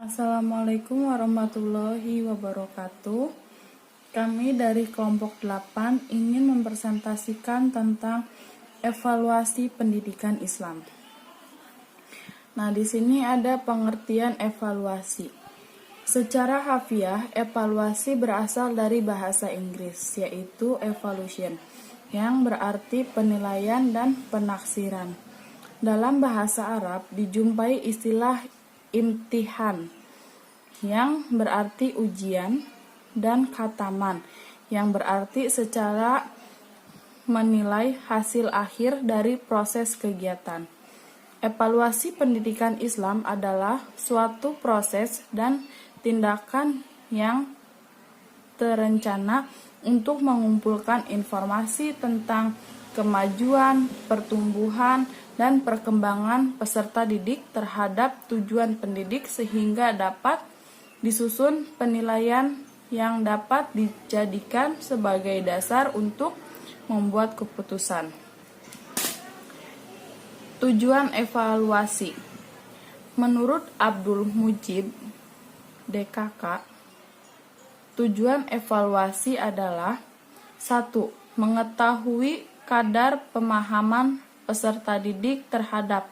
Assalamualaikum warahmatullahi wabarakatuh. Kami dari kelompok 8 ingin mempresentasikan tentang evaluasi pendidikan Islam. Nah, di sini ada pengertian evaluasi. Secara harfiah, evaluasi berasal dari bahasa Inggris, yaitu evaluation, yang berarti penilaian dan penaksiran. Dalam bahasa Arab dijumpai istilah imtihan yang berarti ujian dan khataman yang berarti secara menilai hasil akhir dari proses kegiatan. Evaluasi pendidikan Islam adalah suatu proses dan tindakan yang terencana untuk mengumpulkan informasi tentang kemajuan, pertumbuhan, dan perkembangan peserta didik terhadap tujuan pendidik sehingga dapat disusun penilaian yang dapat dijadikan sebagai dasar untuk membuat keputusan. Tujuan evaluasi. Menurut Abdul Mujib, DKK, tujuan evaluasi adalah 1. Mengetahui kadar pemahaman peserta didik terhadap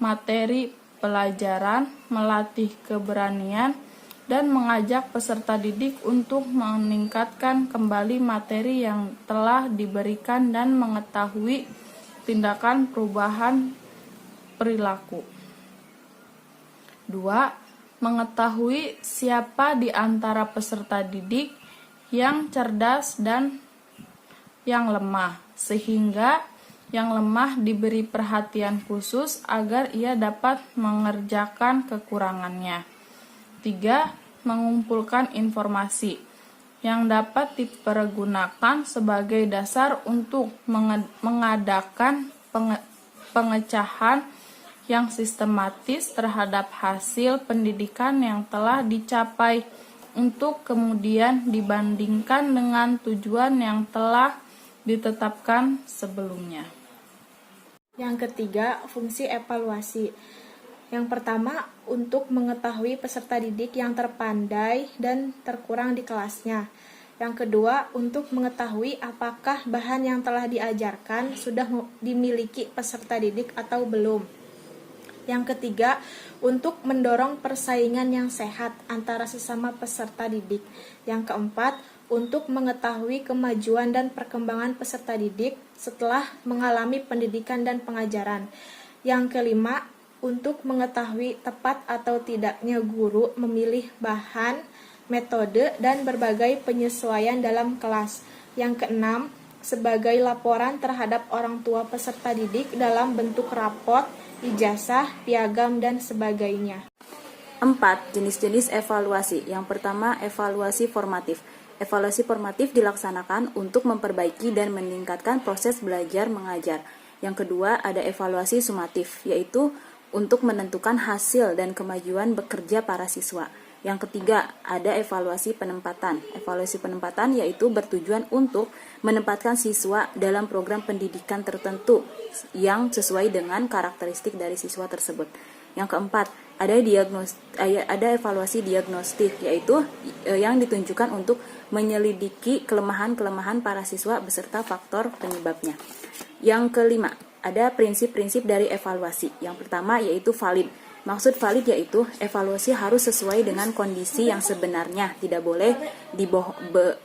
materi pelajaran, melatih keberanian, dan mengajak peserta didik untuk meningkatkan kembali materi yang telah diberikan dan mengetahui tindakan perubahan perilaku. 2. Mengetahui siapa di antara peserta didik yang cerdas dan yang lemah, sehingga yang lemah diberi perhatian khusus agar ia dapat mengerjakan kekurangannya. 3. Mengumpulkan informasi yang dapat dipergunakan sebagai dasar untuk mengadakan pengecahan yang sistematis terhadap hasil pendidikan yang telah dicapai untuk kemudian dibandingkan dengan tujuan yang telah ditetapkan sebelumnya. Yang ketiga, fungsi evaluasi. Yang pertama, untuk mengetahui peserta didik yang terpandai dan terkurang di kelasnya. Yang kedua, untuk mengetahui apakah bahan yang telah diajarkan sudah dimiliki peserta didik atau belum. Yang ketiga, untuk mendorong persaingan yang sehat antara sesama peserta didik. Yang keempat, untuk mengetahui kemajuan dan perkembangan peserta didik setelah mengalami pendidikan dan pengajaran. Yang kelima, untuk mengetahui tepat atau tidaknya guru memilih bahan, metode, dan berbagai penyesuaian dalam kelas. Yang keenam, sebagai laporan terhadap orang tua peserta didik dalam bentuk raport, ijazah, piagam, dan sebagainya. 4. Jenis-jenis evaluasi. Yang pertama, evaluasi formatif. Evaluasi formatif dilaksanakan untuk memperbaiki dan meningkatkan proses belajar mengajar. Yang kedua, ada evaluasi sumatif, yaitu untuk menentukan hasil dan kemajuan bekerja para siswa. Yang ketiga, ada evaluasi penempatan. Evaluasi penempatan yaitu bertujuan untuk menempatkan siswa dalam program pendidikan tertentu yang sesuai dengan karakteristik dari siswa tersebut. Yang keempat, ada evaluasi diagnostik, yaitu yang ditunjukkan untuk menyelidiki kelemahan-kelemahan para siswa beserta faktor penyebabnya. Yang kelima, ada prinsip-prinsip dari evaluasi. Yang pertama yaitu valid. Maksud valid yaitu evaluasi harus sesuai dengan kondisi yang sebenarnya, tidak boleh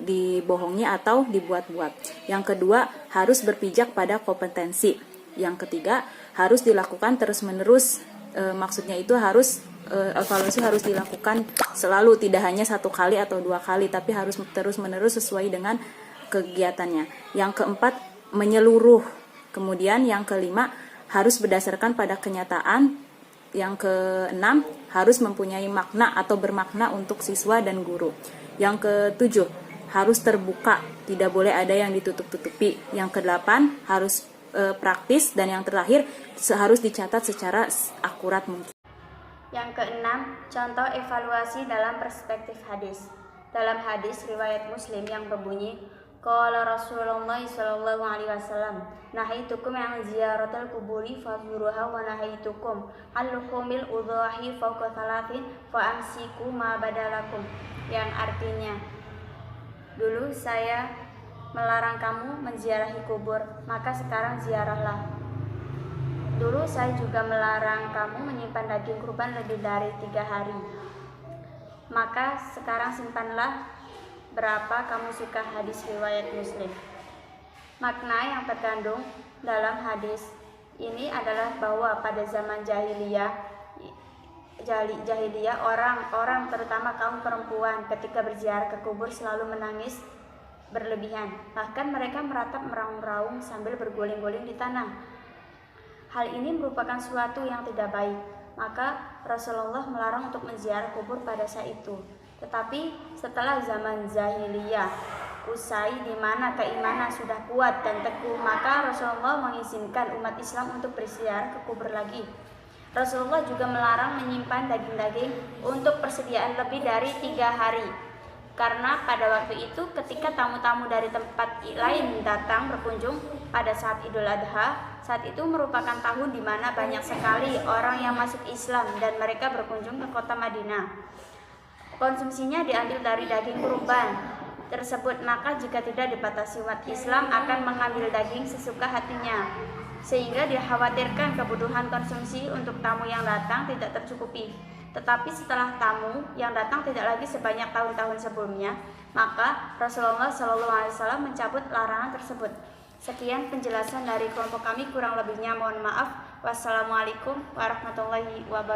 dibohongi atau dibuat-buat. Yang kedua, harus berpijak pada kompetensi. Yang ketiga, harus dilakukan terus-menerus. Maksudnya itu evaluasi harus dilakukan selalu, tidak hanya 1 kali atau 2 kali, tapi harus terus-menerus sesuai dengan kegiatannya. Yang keempat, menyeluruh. Kemudian yang kelima, harus berdasarkan pada kenyataan. Yang keenam, harus mempunyai makna atau bermakna untuk siswa dan guru. Yang ketujuh, harus terbuka, tidak boleh ada yang ditutup-tutupi. Yang kedelapan, harus praktis. Dan yang terakhir, harus dicatat secara akurat mungkin. Yang keenam, contoh evaluasi dalam perspektif hadis. Dalam hadis riwayat Muslim yang berbunyi, Qala Rasulullah sallallahu alaihi wasallam, nahaitukum an ziyaratil quburi fazuruha wa nahaitukum an luhumil udhahi fawqa thalathin fa amsiku ma badalakum. Yang artinya, dulu saya melarang kamu menziarahi kubur, maka sekarang ziarahlah. Dulu saya juga melarang kamu menyimpan daging kurban lebih dari 3 hari, maka sekarang simpanlah berapa kamu suka. Hadis riwayat Muslim. Makna yang terkandung dalam hadis ini adalah bahwa pada zaman jahiliyah orang terutama kaum perempuan ketika berziarah ke kubur selalu menangis berlebihan. Bahkan mereka meratap meraung-raung sambil berguling-guling di tanah. Hal ini merupakan suatu yang tidak baik. Maka Rasulullah melarang untuk menziarah kubur pada saat itu. Tetapi setelah zaman jahiliyah usai di mana keimanan sudah kuat dan teguh, maka Rasulullah mengizinkan umat Islam untuk berziarah ke kubur lagi. Rasulullah juga melarang menyimpan daging-daging untuk persediaan lebih dari 3 hari. Karena pada waktu itu ketika tamu-tamu dari tempat lain datang berkunjung pada saat Idul Adha, saat itu merupakan tahun di mana banyak sekali orang yang masuk Islam dan mereka berkunjung ke kota Madinah. Konsumsinya diambil dari daging kurban tersebut, maka jika tidak dibatasi, umat Islam akan mengambil daging sesuka hatinya, sehingga dikhawatirkan kebutuhan konsumsi untuk tamu yang datang tidak tercukupi. Tetapi setelah tamu yang datang tidak lagi sebanyak tahun-tahun sebelumnya, maka Rasulullah SAW mencabut larangan tersebut. Sekian penjelasan dari kelompok kami, kurang lebihnya mohon maaf. Wassalamualaikum warahmatullahi wabarakatuh.